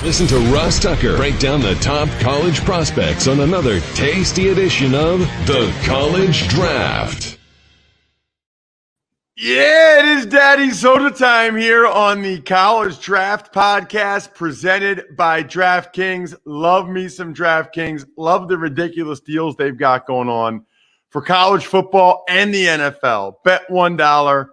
Listen to Ross Tucker break down the top college prospects on another tasty edition of The College Draft. Yeah, it is Daddy Soda time here on the College Draft Podcast presented by DraftKings. Love me some DraftKings. Love the ridiculous deals they've got going on for college football and the NFL. Bet $1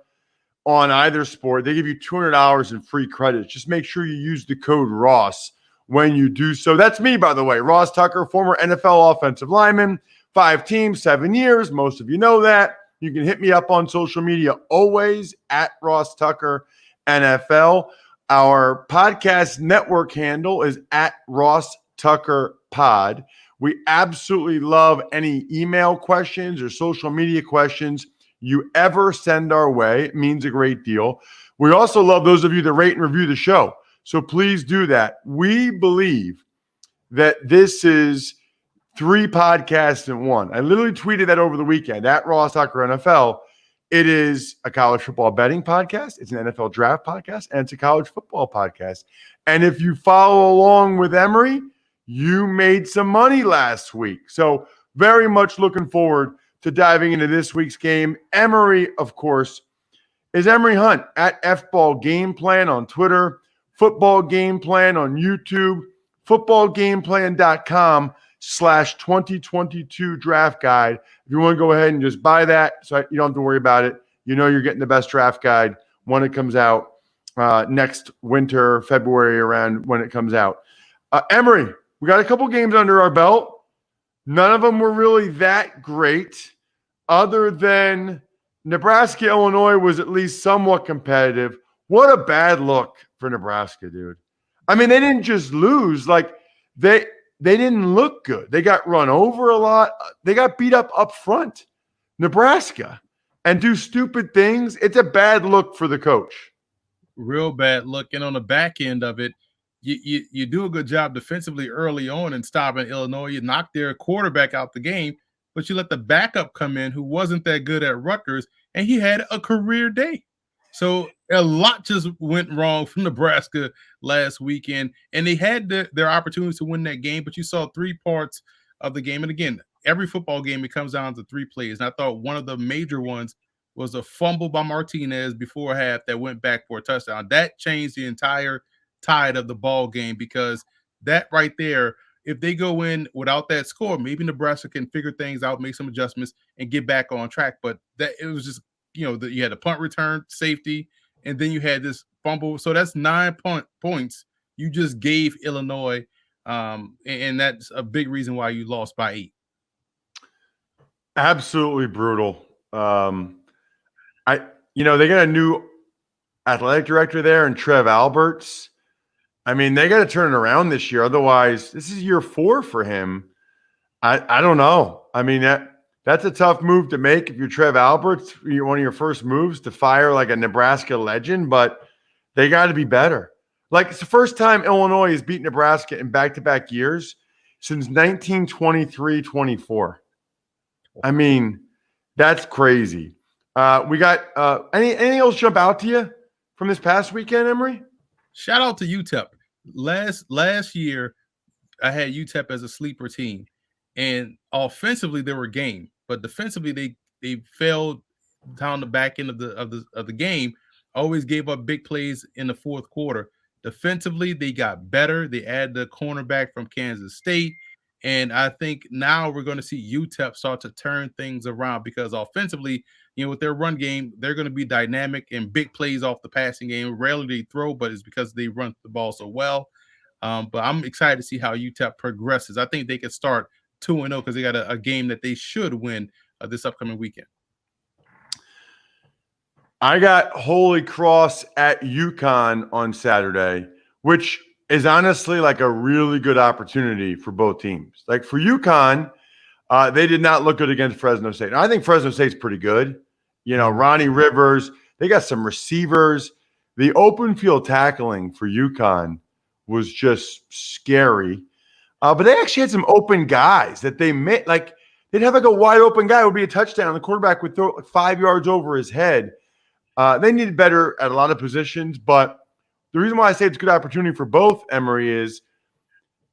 on either sport. They give you $200 in free credits. Just make sure you use the code Ross when you do so. That's me, by the way. Ross Tucker, former NFL offensive lineman, 5 teams, 7 years. Most of you know that. You can hit me up on social media always at Ross Tucker NFL. Our podcast network handle is at Ross Tucker Pod. We absolutely love any email questions or social media questions you ever send our way. It means a great deal. We also love those of you that rate and review the show. So please do that. We believe that this is 3 podcasts in one. I literally tweeted that over the weekend at Ross Tucker NFL. It is a college football betting podcast. It's an NFL draft podcast, and it's a college football podcast. And if you follow along with Emery, you made some money last week. So very much looking forward to diving into this week's game. Emery, of course, is Emery Hunt at FBall Game Plan on Twitter, Football Game Plan on YouTube, footballgameplan.com/2022 draft guide. If you want to go ahead and just buy that so you don't have to worry about it, you know you're getting the best draft guide when it comes out next winter, February, around when it comes out. Emery, we got a couple games under our belt. None of them were really that great, other than Nebraska, Illinois was at least somewhat competitive. What a bad look for Nebraska, dude. I mean, they didn't just lose. Like, they didn't look good. They got run over a lot. They got beat up front, Nebraska, and do stupid things. It's a bad look for the coach. Real bad look. And on the back end of it, you do a good job defensively early on in stopping Illinois. You knock their quarterback out the game, but you let the backup come in who wasn't that good at Rutgers, and he had a career day. So a lot just went wrong for Nebraska last weekend, and they had their opportunities to win that game, but you saw 3 parts of the game. And again, every football game, it comes down to 3 plays. And I thought one of the major ones was a fumble by Martinez before half that went back for a touchdown. That changed the entire tide of the ball game, because that right there, if they go in without that score, maybe Nebraska can figure things out, make some adjustments, and get back on track. But that it was just, you had a punt return, safety, and then you had this fumble. So that's 9 points you just gave Illinois, and that's a big reason why you lost by 8. Absolutely brutal. They got a new athletic director there in Trev Alberts. I mean, they got to turn it around this year. Otherwise, this is year 4 for him. I don't know. I mean, that's a tough move to make if you're Trev Alberts. One of your first moves to fire like a Nebraska legend, but they got to be better. Like, it's the first time Illinois has beat Nebraska in back-to-back years since 1923-24. I mean, that's crazy. We got anything else jump out to you from this past weekend, Emery? Shout out to UTEP. Last year, I had UTEP as a sleeper team, and offensively they were game, but defensively they failed down the back end of the game. Always gave up big plays in the fourth quarter. Defensively, they got better. They added the cornerback from Kansas State, and I think now we're going to see UTEP start to turn things around, because offensively, with their run game, they're going to be dynamic and big plays off the passing game. Rarely they throw, but it's because they run the ball so well. But I'm excited to see how UTEP progresses. I think they could start 2-0 because they got a game that they should win this upcoming weekend. I got Holy Cross at UConn on Saturday, which is honestly like a really good opportunity for both teams. Like, for UConn, they did not look good against Fresno State. And I think Fresno State's pretty good. Ronnie Rivers, they got some receivers. The open field tackling for UConn was just scary. But they actually had some open guys that they made. Like, they'd have like a wide open guy. It would be a touchdown. The quarterback would throw like 5 yards over his head. They needed better at a lot of positions, but the reason why I say it's a good opportunity for both, Emery, is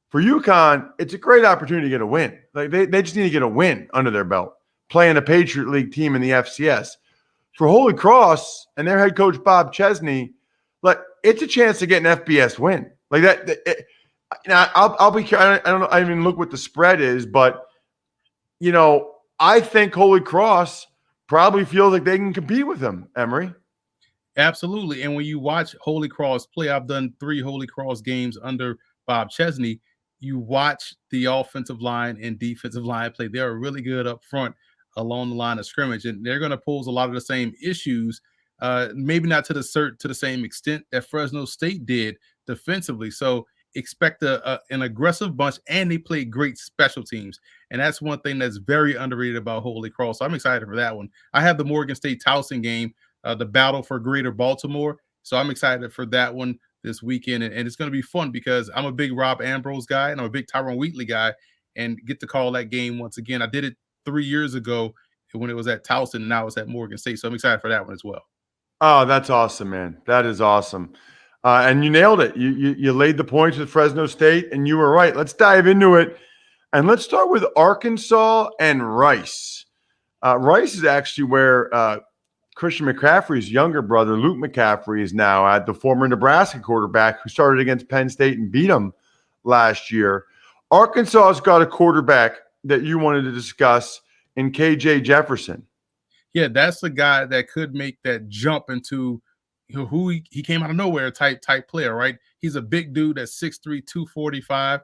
for UConn, it's a great opportunity to get a win. Like they just need to get a win under their belt, playing a Patriot League team in the FCS. For Holy Cross and their head coach Bob Chesney, like it's a chance to get an FBS win. Like that. I'll be. I don't know. I didn't even look what the spread is, but I think Holy Cross probably feels like they can compete with them. Emery. Absolutely. And when you watch Holy Cross play, I've done 3 Holy Cross games under Bob Chesney. You watch the offensive line and defensive line play. They're really good up front along the line of scrimmage, and they're going to pose a lot of the same issues, maybe not to the same extent that Fresno State did defensively. So expect an aggressive bunch, and they play great special teams. And that's one thing that's very underrated about Holy Cross. So I'm excited for that one. I have the Morgan State Towson game, the battle for Greater Baltimore. So I'm excited for that one this weekend. And it's going to be fun because I'm a big Rob Ambrose guy and I'm a big Tyrone Wheatley guy, and get to call that game once again. I did it 3 years ago when it was at Towson, and now it's at Morgan State. So I'm excited for that one as well. Oh, that's awesome, man. That is awesome. And you nailed it. You laid the points with Fresno State, and you were right. Let's dive into it. And let's start with Arkansas and Rice. Rice is actually where Christian McCaffrey's younger brother, Luke McCaffrey, is now at, the former Nebraska quarterback who started against Penn State and beat them last year. Arkansas has got a quarterback that you wanted to discuss in KJ Jefferson. Yeah, that's the guy that could make that jump into who he came out of nowhere type player, right? He's a big dude that's 6'3", 245.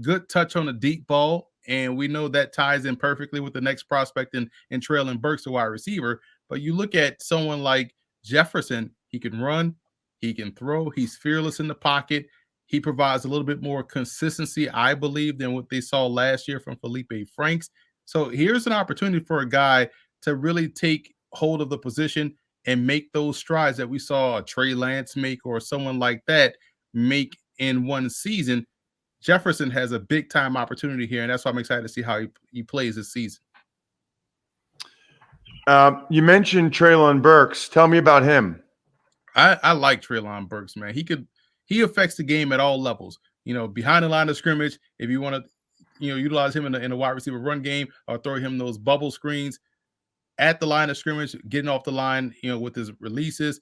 Good touch on the deep ball, and we know that ties in perfectly with the next prospect in Traylon Burks, the wide receiver. But you look at someone like Jefferson, he can run, he can throw, he's fearless in the pocket. He provides a little bit more consistency, I believe, than what they saw last year from Felipe Franks. So here's an opportunity for a guy to really take hold of the position and make those strides that we saw a Trey Lance make or someone like that make in one season. Jefferson has a big-time opportunity here, and that's why I'm excited to see how he plays this season. You mentioned Traylon Burks. Tell me about him. I like Traylon Burks, man. He affects the game at all levels. Behind the line of scrimmage, if you want to, utilize him in the wide receiver run game or throw him those bubble screens. At the line of scrimmage, getting off the line, with his releases,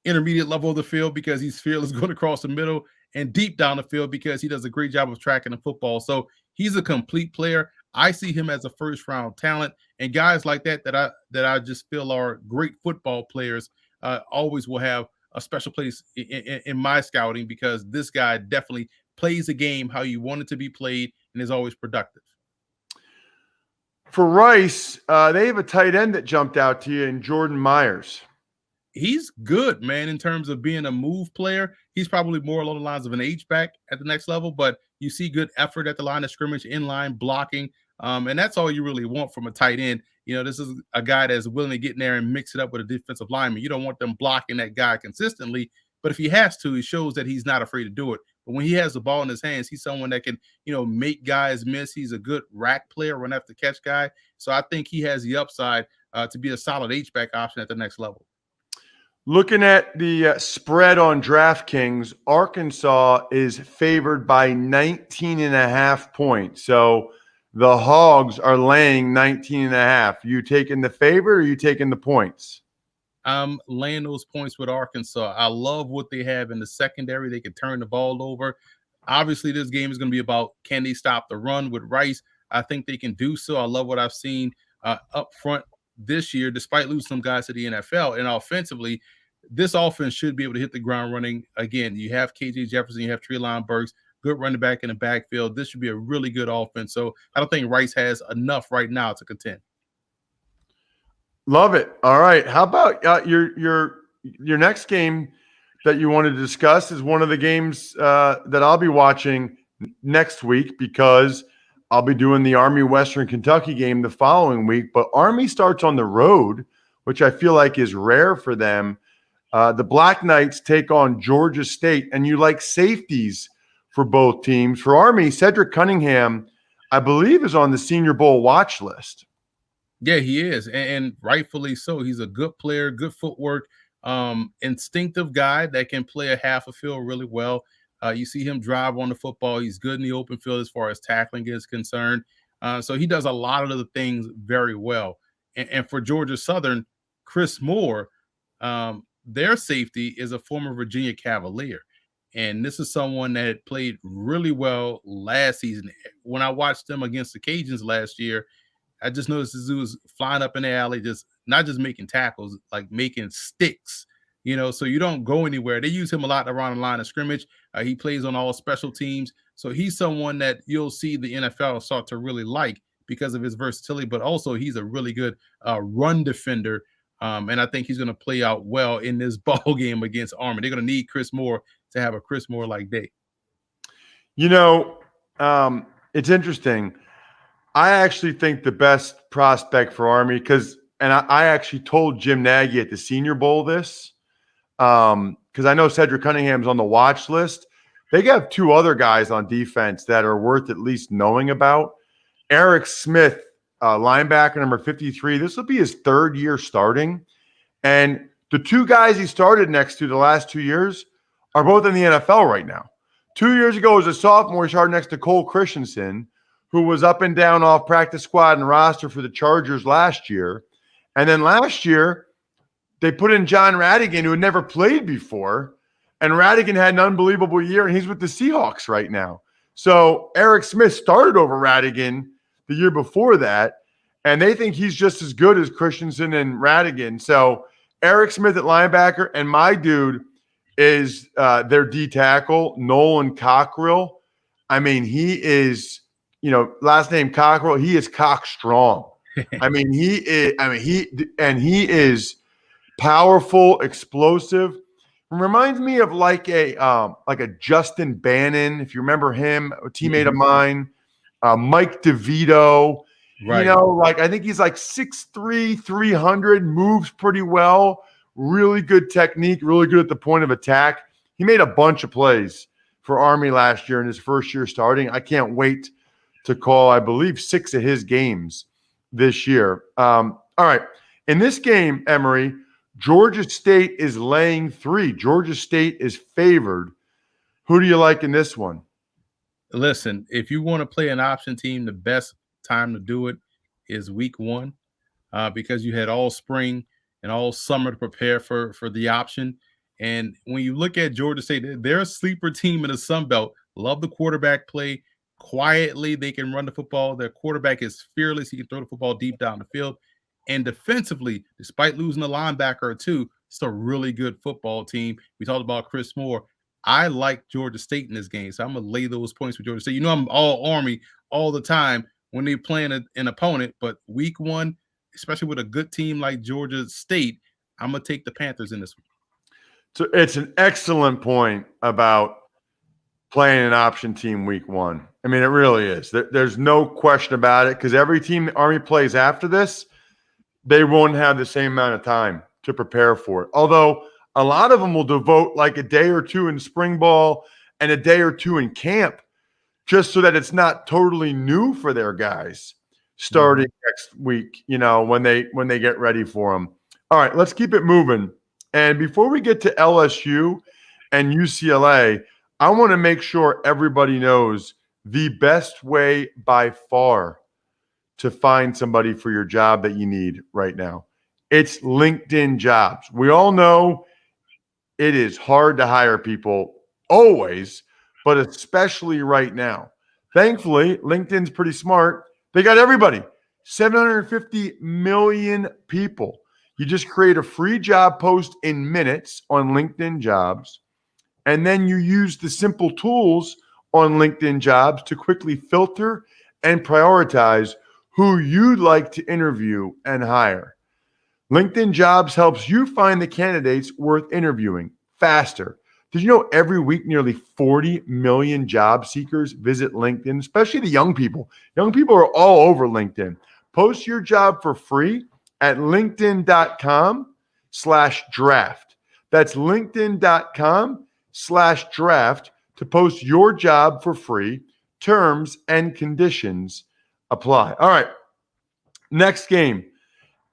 intermediate level of the field because he's fearless going across the middle, and deep down the field because he does a great job of tracking the football. So he's a complete player. I see him as a first-round talent, and guys like that I just feel are great football players always will have a special place in my scouting, because this guy definitely plays the game how you want it to be played and is always productive. For Rice, they have a tight end that jumped out to you in Jordan Myers. He's good, man, in terms of being a move player. He's probably more along the lines of an H-back at the next level, but you see good effort at the line of scrimmage, in-line blocking, and that's all you really want from a tight end. This is a guy that's willing to get in there and mix it up with a defensive lineman. You don't want them blocking that guy consistently, but if he has to, he shows that he's not afraid to do it. But when he has the ball in his hands, he's someone that can, make guys miss. He's a good rack player, run after catch guy. So I think he has the upside to be a solid H-back option at the next level. Looking at the spread on DraftKings, Arkansas is favored by 19.5 points. So the Hogs are laying 19.5. You taking the favor, or are you taking the points? I'm laying those points with Arkansas. I love what they have in the secondary. They can turn the ball over. Obviously, this game is going to be about, can they stop the run with Rice? I think they can do so. I love what I've seen up front this year, despite losing some guys to the NFL. And offensively, this offense should be able to hit the ground running. Again, you have KJ Jefferson, you have Traylon Burks, good running back in the backfield. This should be a really good offense. So I don't think Rice has enough right now to contend. Love it. All right. How about your next game that you wanted to discuss is one of the games that I'll be watching next week, because I'll be doing the Army Western Kentucky game the following week. But Army starts on the road, which I feel like is rare for them. The Black Knights take on Georgia State, and you like safeties for both teams. For Army, Cedric Cunningham, I believe, is on the Senior Bowl watch list. Yeah, he is, and rightfully so. He's a good player, good footwork, instinctive guy that can play a half a field really well. You see him drive on the football. He's good in the open field as far as tackling is concerned. So he does a lot of the things very well. And for Georgia Southern, Chris Moore, their safety is a former Virginia Cavalier. And this is someone that played really well last season. When I watched them against the Cajuns last year, I just noticed this dude was flying up in the alley, just not just making tackles, like making sticks, so you don't go anywhere. They use him a lot around the line of scrimmage. He plays on all special teams. So he's someone that you'll see the NFL start to really like because of his versatility, but also he's a really good run defender. And I think he's going to play out well in this ball game against Army. They're going to need Chris Moore to have a Chris Moore-like day. It's interesting. I actually think the best prospect for Army I actually told Jim Nagy at the Senior Bowl this because I know Cedric Cunningham's on the watch list. They have two other guys on defense that are worth at least knowing about. Eric Smith, linebacker number 53. This will be his third year starting. And the two guys he started next to the last 2 years are both in the NFL right now. 2 years ago as a sophomore, he started next to Cole Christensen, who was up and down off practice squad and roster for the Chargers last year. And then last year, they put in John Radigan, who had never played before. And Radigan had an unbelievable year, and he's with the Seahawks right now. So Eric Smith started over Radigan the year before that, and they think he's just as good as Christensen and Radigan. So Eric Smith at linebacker, and my dude is their D tackle, Nolan Cockrell. I mean, he is, last name Cockrell. He is cock strong. He is powerful, explosive. Reminds me of like a Justin Bannon, if you remember him, a teammate of mine, Mike DeVito. Right. I think he's like 6'3", 300, moves pretty well, really good technique, really good at the point of attack. He made a bunch of plays for Army last year in his first year starting. I can't wait to call, I believe, 6 of his games this year. All right. In this game, Emery, Georgia State is laying 3. Georgia State is favored. Who do you like in this one? Listen, if you want to play an option team, the best time to do it is week 1 because you had all spring and all summer to prepare for the option. And when you look at Georgia State, they're a sleeper team in the Sun Belt. Love the quarterback play. Quietly, they can run the football. Their quarterback is fearless. He can throw the football deep down the field. And defensively, despite losing a linebacker or two, it's a really good football team. We talked about Chris Moore. I like Georgia State in this game, so I'm going to lay those points with Georgia State. I'm all Army all the time when they're playing an opponent, but week 1, especially with a good team like Georgia State, I'm going to take the Panthers in this one. So it's an excellent point about playing an option team week 1. I mean, it really is. There's no question about it because every team the Army plays after this, they won't have the same amount of time to prepare for it. Although a lot of them will devote like a day or two in spring ball and a day or two in camp just so that it's not totally new for their guys starting next week, when they get ready for them. All right, let's keep it moving. And before we get to LSU and UCLA, I want to make sure everybody knows the best way by far to find somebody for your job that you need right now. It's LinkedIn Jobs. We all know it is hard to hire people always, but especially right now. Thankfully, LinkedIn's pretty smart. They got everybody, 750 million people. You just create a free job post in minutes on LinkedIn Jobs, and then you use the simple tools on LinkedIn Jobs to quickly filter and prioritize who you'd like to interview and hire. LinkedIn Jobs helps you find the candidates worth interviewing faster. Did you know every week nearly 40 million job seekers visit LinkedIn, especially the young people? Young people are all over LinkedIn. Post your job for free at linkedin.com/draft. That's linkedin.com/draft to post your job for free. Terms and conditions apply. All right. Next game.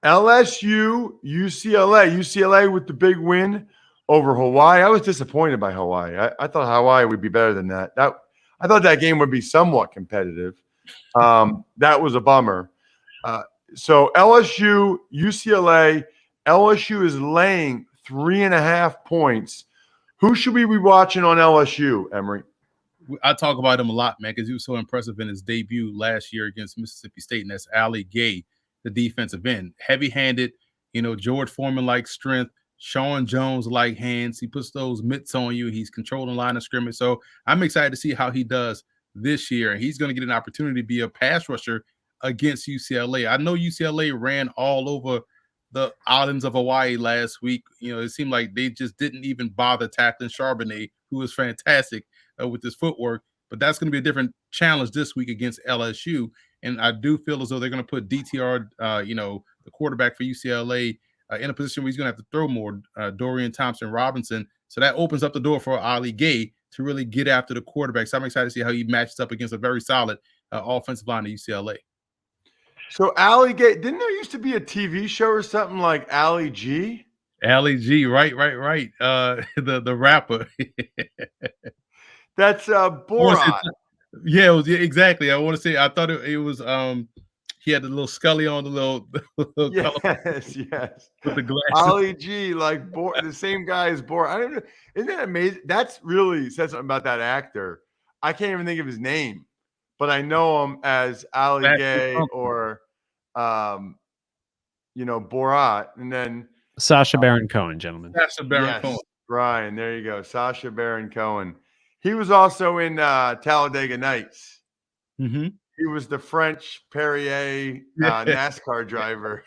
LSU, UCLA. UCLA with the big win over Hawaii. I was disappointed by Hawaii. I thought Hawaii would be better than that. I thought that game would be somewhat competitive. That was a bummer. So LSU, UCLA. LSU is laying 3.5 points. Who should we be watching on LSU, Emery? I talk about him a lot, man, because he was so impressive in his debut last year against Mississippi State, and that's Ali Gay, the defensive end. Heavy-handed, George Foreman-like strength, Sean Jones-like hands. He puts those mitts on you. He's controlling line of scrimmage. So I'm excited to see how he does this year. He's going to get an opportunity to be a pass rusher against UCLA. I know UCLA ran all over the islands of Hawaii last week. It seemed like they just didn't even bother tackling Charbonnet, who was fantastic with his footwork. But that's going to be a different challenge this week against LSU. And I do feel as though they're going to put DTR, the quarterback for UCLA, in a position where he's going to have to throw more, Dorian Thompson-Robinson. So that opens up the door for Ali Gay to really get after the quarterback. So I'm excited to see how he matches up against a very solid offensive line at UCLA. So Ali Gay, didn't there used to be a TV show or something like Ali G? Ali G, right. The rapper. That's Borat. Yeah, exactly. I want to say, I thought it was he had the little Scully on, the little yes, with the glasses. Ali G, like the same guy as Borat. I don't know. Isn't that amazing? That's really says something about that actor. I can't even think of his name, but I know him as Ali Gay or Borat, and then Sacha Baron Cohen, gentlemen. Sacha Baron Cohen. Brian, there you go. Sacha Baron Cohen. He was also in Talladega Nights. Mm-hmm. He was the French Perrier NASCAR driver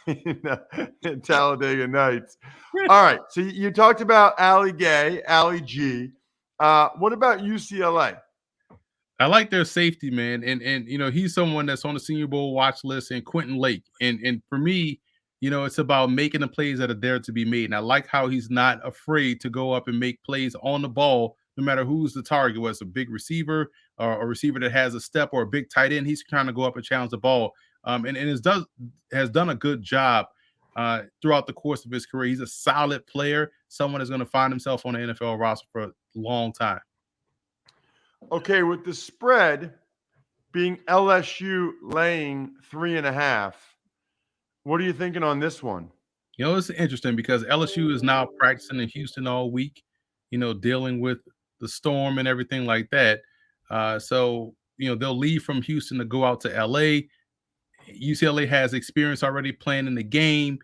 in Talladega Nights. All right. So you talked about Ali Gay, Ali G. What about UCLA? I like their safety, man. And he's someone that's on the Senior Bowl watch list, and Quentin Lake. And for me, it's about making the plays that are there to be made. And I like how he's not afraid to go up and make plays on the ball, no matter who's the target, whether it's a big receiver or a receiver that has a step or a big tight end. He's trying to go up and challenge the ball. And has done a good job throughout the course of his career. He's a solid player, someone that's going to find himself on the NFL roster for a long time. Okay, with the spread being LSU laying 3.5, what are you thinking on this one? It's interesting because LSU is now practicing in Houston all week, dealing with the storm and everything like that. So they'll leave from Houston to go out to LA. UCLA has experience already playing in the game.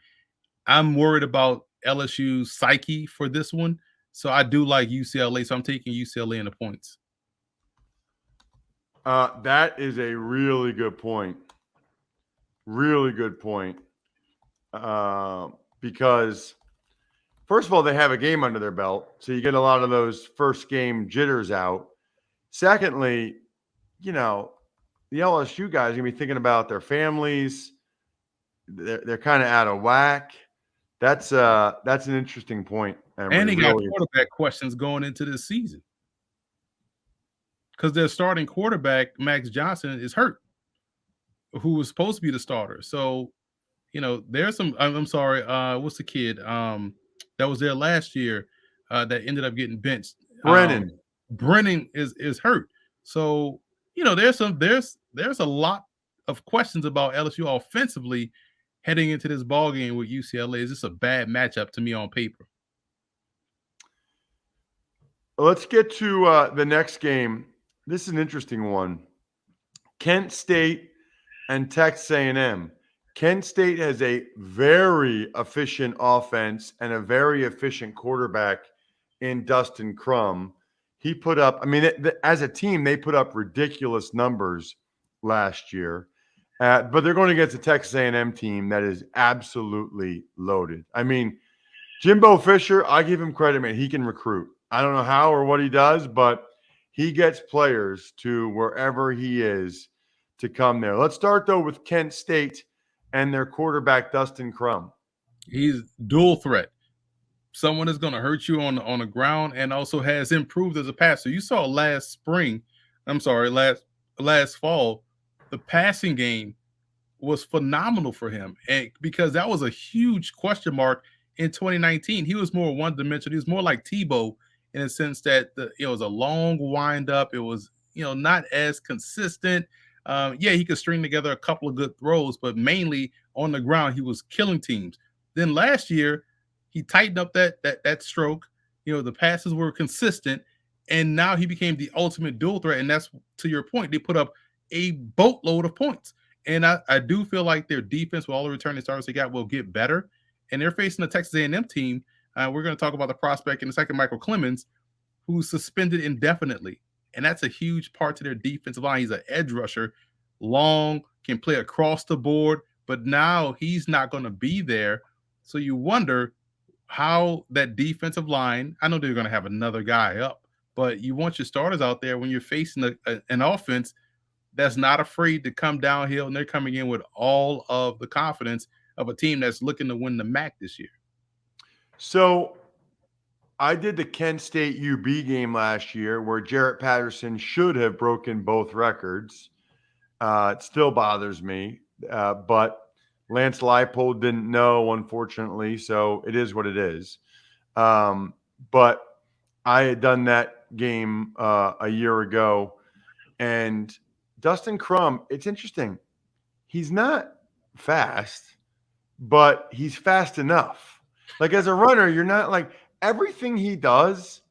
I'm worried about LSU's psyche for this one. So I do like UCLA. So I'm taking UCLA in the points. That is a really good point. Really good point. Because first of all, they have a game under their belt, so you get a lot of those first game jitters out. Secondly, the LSU guys are gonna be thinking about their families. They're kind of out of whack. That's an interesting point. And they got quarterback questions going into this season because their starting quarterback, Max Johnson, is hurt, who was supposed to be the starter. So, there's some. I'm sorry. What's the kid that was there last year that ended up getting benched? Brennan. Brennan is hurt. So there's a lot of questions about LSU offensively heading into this ball game with UCLA. Is this a bad matchup to me on paper? Let's get to the next game. This is an interesting one. Kent State and Texas A&M. Kent State has a very efficient offense and a very efficient quarterback in Dustin Crum. He put up, as a team, they put up ridiculous numbers last year. But they're going against a Texas A&M team that is absolutely loaded. Jimbo Fisher, I give him credit, man. He can recruit. I don't know how or what he does, but he gets players to wherever he is to come there. Let's start, though, with Kent State and their quarterback, Dustin Crum. He's dual threat. Someone is going to hurt you on the ground and also has improved as a passer. You saw last fall, the passing game was phenomenal for him, and because that was a huge question mark in 2019. He was more one-dimensional. He was more like Tebow in a sense that it was a long wind-up. It was, not as consistent. Yeah, he could string together a couple of good throws, but mainly on the ground, he was killing teams. Then last year, he tightened up that stroke. The passes were consistent, and now he became the ultimate dual threat. And that's, to your point, they put up a boatload of points. And I do feel like their defense, with all the returning starters they got, will get better. And they're facing the Texas A&M team. We're going to talk about the prospect in a second, Michael Clemens, who's suspended indefinitely. And that's a huge part to their defensive line. He's an edge rusher, long, can play across the board, but now he's not going to be there. So you wonder how that defensive line, I know they're going to have another guy up, but you want your starters out there when you're facing an offense that's not afraid to come downhill, and they're coming in with all of the confidence of a team that's looking to win the MAC this year. So I did the Kent State UB game last year where Jarrett Patterson should have broken both records. It still bothers me, but Lance Leipold didn't know, unfortunately, so it is what it is. But I had done that game a year ago, and Dustin Crum, it's interesting. He's not fast, but he's fast enough. Like, as a runner, you're not like everything he does,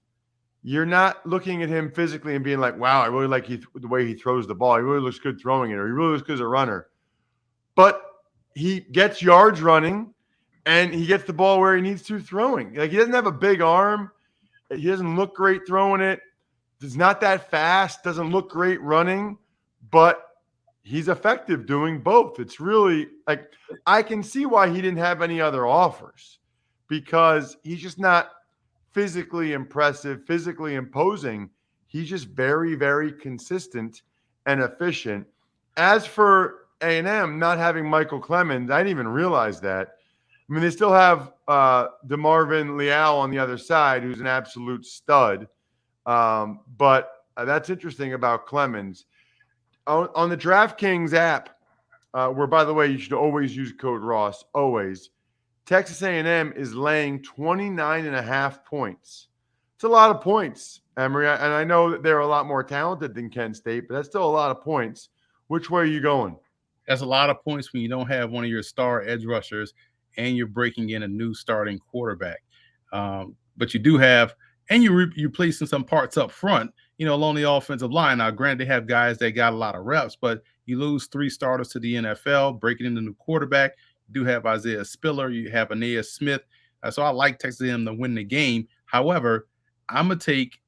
you're not looking at him physically and being like, wow, I really like the way he throws the ball. He really looks good throwing it, or he really looks good as a runner. But he gets yards running, and he gets the ball where he needs to throwing. Like, he doesn't have a big arm. He doesn't look great throwing it. He's not that fast. Doesn't look great running, but he's effective doing both. It's really like, I can see why he didn't have any other offers, because he's just not physically impressive, physically imposing. He's just very, very consistent and efficient. As for A&M not having Michael Clemens, I didn't even realize that. I mean, they still have DeMarvin Leal on the other side, who's an absolute stud. But that's interesting about Clemens. On the DraftKings app, where, by the way, you should always use code Ross, always, Texas A&M is laying 29.5 points. It's a lot of points, Emery. And I know that they're a lot more talented than Kent State, but that's still a lot of points. Which way are you going? That's a lot of points when you don't have one of your star edge rushers and you're breaking in a new starting quarterback. But you do have, and you're placing some parts up front, along the offensive line. Now, granted, they have guys that got a lot of reps, but you lose 3 starters to the NFL, breaking in the new quarterback. You do have Isaiah Spiller. You have Aeneas Smith. So I like Texas A&M to win the game. However, I'm going to take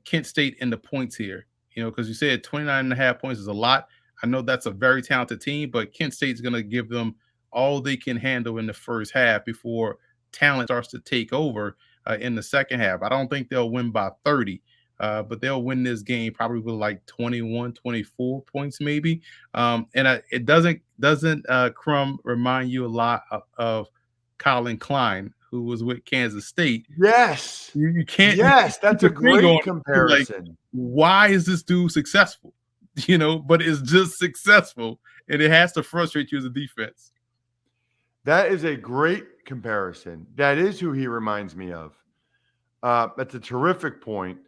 Kent State in the points here, because you said 29.5 points is a lot. I know that's a very talented team, but Kent State's going to give them all they can handle in the first half before talent starts to take over in the second half. I don't think they'll win by 30, but they'll win this game probably with like 21, 24 points maybe. It doesn't Crum remind you a lot of Colin Klein, who was with Kansas State? Yes. You can't. Yes, that's a great comparison. Like, why is this dude successful? But it's just successful, and it has to frustrate you as a defense. That is a great comparison. That is who he reminds me of. That's a terrific point.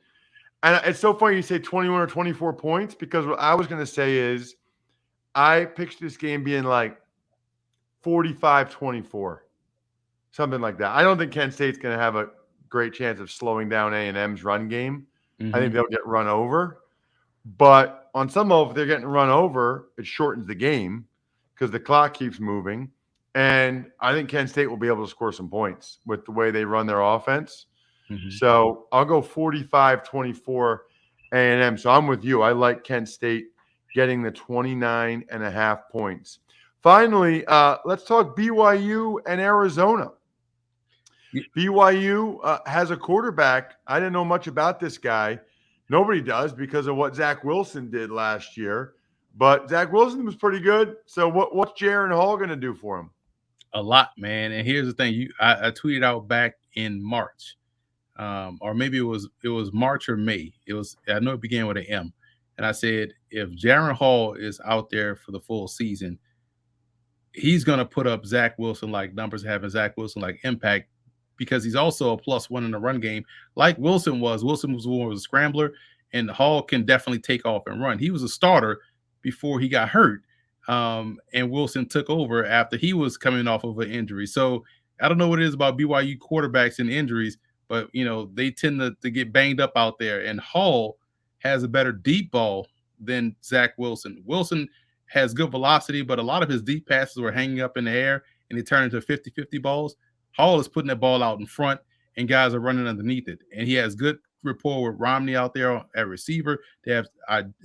And it's so funny you say 21 or 24 points, because what I was going to say is I picture this game being like 45-24, something like that. I don't think Kent State's going to have a great chance of slowing down A&M's run game. Mm-hmm. I think they'll get run over. But on some level, if they're getting run over, it shortens the game because the clock keeps moving. And I think Kent State will be able to score some points with the way they run their offense. Mm-hmm. So I'll go 45-24 A&M. So I'm with you. I like Kent State getting the 29.5 points. Finally, let's talk BYU and Arizona. BYU has a quarterback. I didn't know much about this guy. Nobody does because of what Zach Wilson did last year. But Zach Wilson was pretty good. So what's Jaron Hall going to do for him? A lot, man. And here's the thing. I tweeted out back in March, or maybe it was March or May. I know it began with an M. And I said, if Jaron Hall is out there for the full season, he's going to put up Zach Wilson-like numbers, having Zach Wilson-like impact, because he's also a +1 in the run game, like Wilson was. Wilson was more of a scrambler, and Hall can definitely take off and run. He was a starter before he got hurt, and Wilson took over after he was coming off of an injury. So I don't know what it is about BYU quarterbacks and injuries, but, they tend to get banged up out there, and Hall has a better deep ball than Zach Wilson. Wilson has good velocity, but a lot of his deep passes were hanging up in the air, and they turned into 50-50 balls. Hall is putting that ball out in front, and guys are running underneath it. And he has good rapport with Romney out there at receiver. They have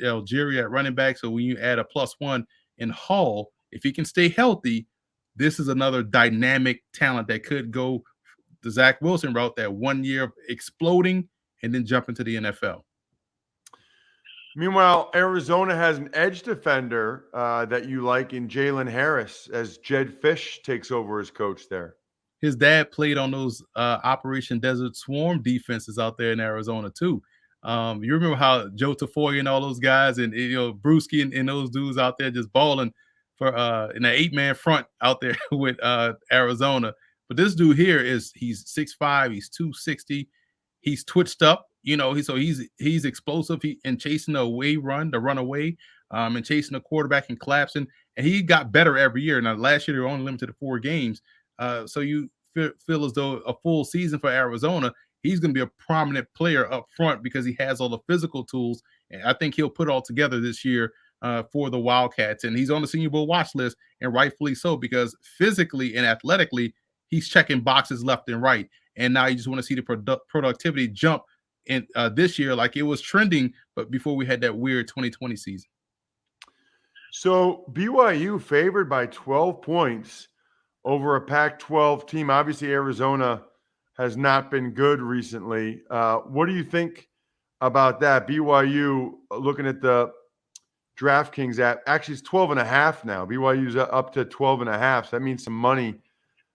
Algeria at running back. So when you add a +1 in Hall, if he can stay healthy, this is another dynamic talent that could go the Zach Wilson route, that 1 year of exploding and then jump into the NFL. Meanwhile, Arizona has an edge defender that you like in Jalen Harris as Jed Fish takes over as coach there. His dad played on those Operation Desert Swarm defenses out there in Arizona too. You remember how Joe Tafoya and all those guys, and Brewski and those dudes out there just balling for in an 8-man front out there with Arizona. But this dude here he's 6'5", he's 260, he's twitched up. He's explosive. And chasing the run away, and chasing the quarterback and collapsing. And he got better every year. Now last year they were only limited to 4 games. So you feel as though a full season for Arizona, he's going to be a prominent player up front because he has all the physical tools. And I think he'll put it all together this year for the Wildcats. And he's on the Senior Bowl watch list, and rightfully so, because physically and athletically, he's checking boxes left and right. And now you just want to see the productivity jump in this year, like it was trending, but before we had that weird 2020 season. So BYU favored by 12 points over a Pac-12 team. Obviously, Arizona has not been good recently. What do you think about that? BYU, looking at the DraftKings app, actually it's 12.5 now. BYU's up to 12.5. So that means some money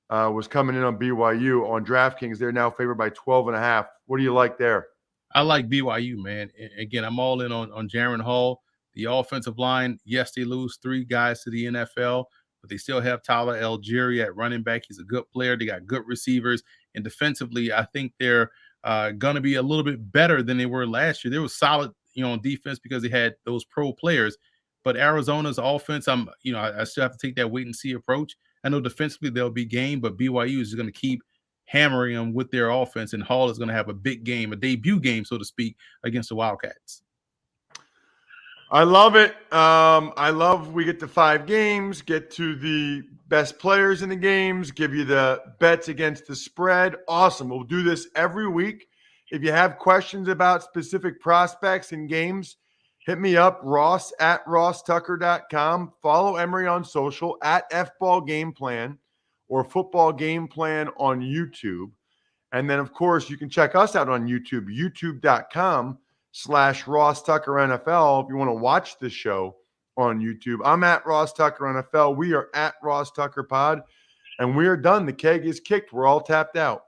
was coming in on BYU on DraftKings. They're now favored by 12.5. What do you like there? I like BYU, man. Again, I'm all in on Jaron Hall. The offensive line, yes, they lose 3 guys to the NFL, but they still have Tyler Algeria at running back. He's a good player. They got good receivers. And defensively, I think they're going to be a little bit better than they were last year. They were solid, on defense because they had those pro players. But Arizona's offense, I still have to take that wait and see approach. I know defensively they'll be game, but BYU is going to keep hammering them with their offense, and Hall is going to have a big game, a debut game, so to speak, against the Wildcats. I love it. I love we get to 5 games, get to the best players in the games, give you the bets against the spread. Awesome. We'll do this every week. If you have questions about specific prospects and games, hit me up, Ross at RossTucker.com. Follow Emery on social at FBallGamePlan or Football Game Plan on YouTube. And then, of course, you can check us out on YouTube, youtube.com/RossTuckerNFL if you want to watch the show on YouTube. I'm at Ross Tucker NFL. We are at Ross Tucker Pod, and we are done. The keg is kicked. We're all tapped out.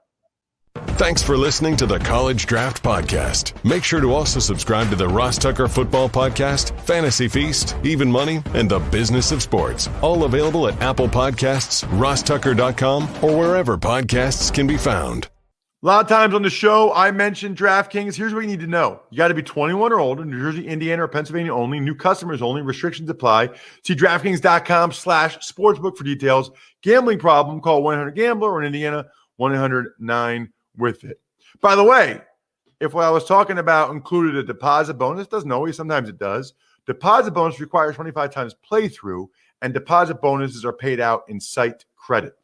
Thanks for listening to the College Draft Podcast. Make sure to also subscribe to the Ross Tucker Football Podcast, Fantasy Feast, Even Money, and The Business of Sports. All available at Apple Podcasts, RossTucker.com, or wherever podcasts can be found. A lot of times on the show, I mentioned DraftKings. Here's what you need to know. You got to be 21 or older, New Jersey, Indiana, or Pennsylvania only. New customers only. Restrictions apply. See DraftKings.com/sportsbook for details. Gambling problem, call 1-800-GAMBLER, or in Indiana, 1-800-9-WITH-IT. By the way, if what I was talking about included a deposit bonus, doesn't always, sometimes it does. Deposit bonus requires 25 times playthrough, and deposit bonuses are paid out in site credit.